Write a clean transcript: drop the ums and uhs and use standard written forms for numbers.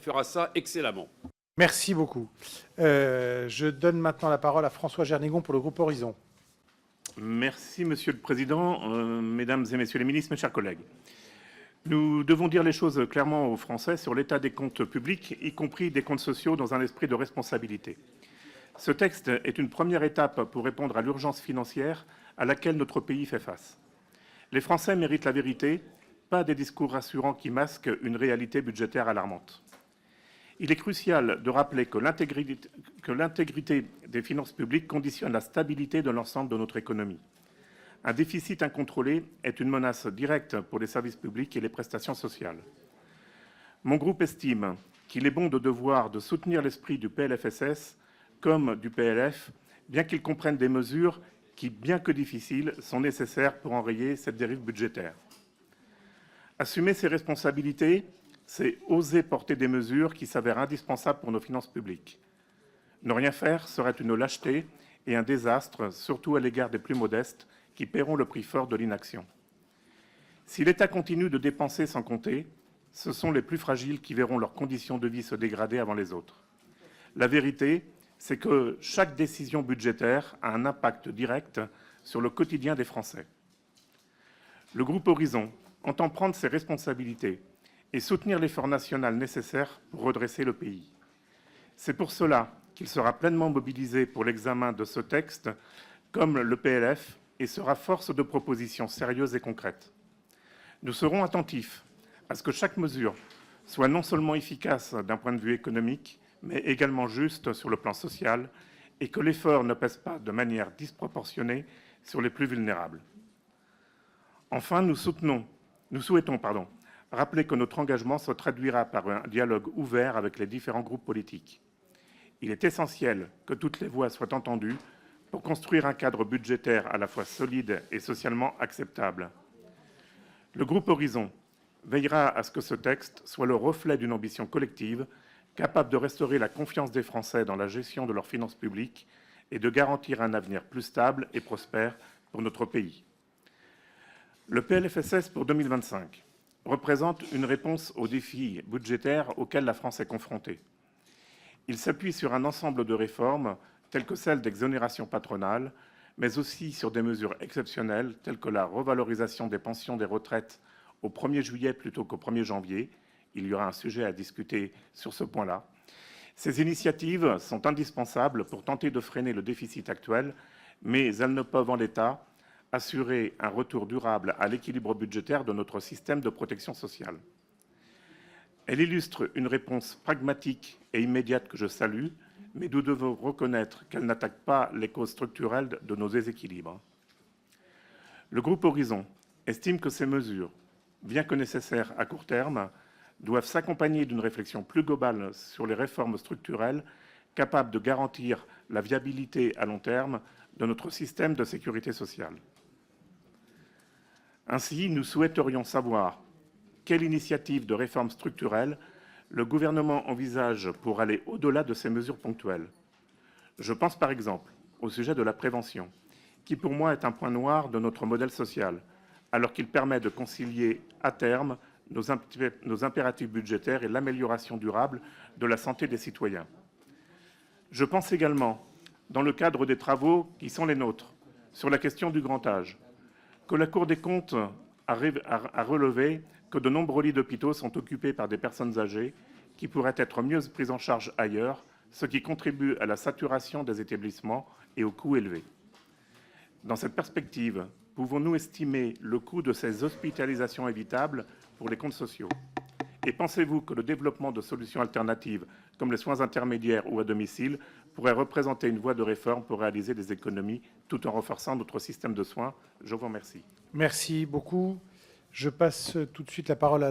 fera ça excellemment. Merci beaucoup. Je donne maintenant la parole à François Gernigon pour le groupe Horizon. Merci, Monsieur le Président, Mesdames et Messieurs les ministres, mes chers collègues. Nous devons dire les choses clairement aux Français sur l'état des comptes publics, y compris des comptes sociaux, dans un esprit de responsabilité. Ce texte est une première étape pour répondre à l'urgence financière à laquelle notre pays fait face. Les Français méritent la vérité, pas des discours rassurants qui masquent une réalité budgétaire alarmante. Il est crucial de rappeler que l'intégrité des finances publiques conditionne la stabilité de l'ensemble de notre économie. Un déficit incontrôlé est une menace directe pour les services publics et les prestations sociales. Mon groupe estime qu'il est bon de soutenir l'esprit du PLFSS comme du PLF, bien qu'ils comprennent des mesures qui, bien que difficiles, sont nécessaires pour enrayer cette dérive budgétaire. Assumer ses responsabilités, c'est oser porter des mesures qui s'avèrent indispensables pour nos finances publiques. Ne rien faire serait une lâcheté et un désastre, surtout à l'égard des plus modestes, qui paieront le prix fort de l'inaction. Si l'État continue de dépenser sans compter, ce sont les plus fragiles qui verront leurs conditions de vie se dégrader avant les autres. La vérité, c'est que chaque décision budgétaire a un impact direct sur le quotidien des Français. Le groupe Horizon entend prendre ses responsabilités et soutenir l'effort national nécessaire pour redresser le pays. C'est pour cela qu'il sera pleinement mobilisé pour l'examen de ce texte, comme le PLF, et sera force de propositions sérieuses et concrètes. Nous serons attentifs à ce que chaque mesure soit non seulement efficace d'un point de vue économique, mais également juste sur le plan social, et que l'effort ne pèse pas de manière disproportionnée sur les plus vulnérables. Enfin, nous souhaitons rappeler que notre engagement se traduira par un dialogue ouvert avec les différents groupes politiques. Il est essentiel que toutes les voix soient entendues pour construire un cadre budgétaire à la fois solide et socialement acceptable. Le groupe Horizon veillera à ce que ce texte soit le reflet d'une ambition collective, capable de restaurer la confiance des Français dans la gestion de leurs finances publiques et de garantir un avenir plus stable et prospère pour notre pays. Le PLFSS pour 2025 représente une réponse aux défis budgétaires auxquels la France est confrontée. Il s'appuie sur un ensemble de réformes telles que celle d'exonération patronale, mais aussi sur des mesures exceptionnelles telles que la revalorisation des pensions des retraites au 1er juillet plutôt qu'au 1er janvier. Il y aura un sujet à discuter sur ce point-là. Ces initiatives sont indispensables pour tenter de freiner le déficit actuel, mais elles ne peuvent en l'état assurer un retour durable à l'équilibre budgétaire de notre système de protection sociale. Elle illustre une réponse pragmatique et immédiate que je salue, mais nous devons reconnaître qu'elle n'attaque pas les causes structurelles de nos déséquilibres. Le groupe Horizon estime que ces mesures, bien que nécessaires à court terme, doivent s'accompagner d'une réflexion plus globale sur les réformes structurelles capables de garantir la viabilité à long terme de notre système de sécurité sociale. Ainsi, nous souhaiterions savoir quelle initiative de réforme structurelle le gouvernement envisage pour aller au-delà de ces mesures ponctuelles. Je pense par exemple au sujet de la prévention, qui pour moi est un point noir de notre modèle social, alors qu'il permet de concilier à terme nos impératifs budgétaires et l'amélioration durable de la santé des citoyens. Je pense également, dans le cadre des travaux qui sont les nôtres, sur la question du grand âge, que la Cour des comptes a relevé que de nombreux lits d'hôpitaux sont occupés par des personnes âgées qui pourraient être mieux prises en charge ailleurs, ce qui contribue à la saturation des établissements et aux coûts élevés. Dans cette perspective, pouvons-nous estimer le coût de ces hospitalisations évitables pour les comptes sociaux? Et pensez-vous que le développement de solutions alternatives, comme les soins intermédiaires ou à domicile, pourrait représenter une voie de réforme pour réaliser des économies tout en renforçant notre système de soins? Je vous remercie. Merci beaucoup. Je passe tout de suite la parole à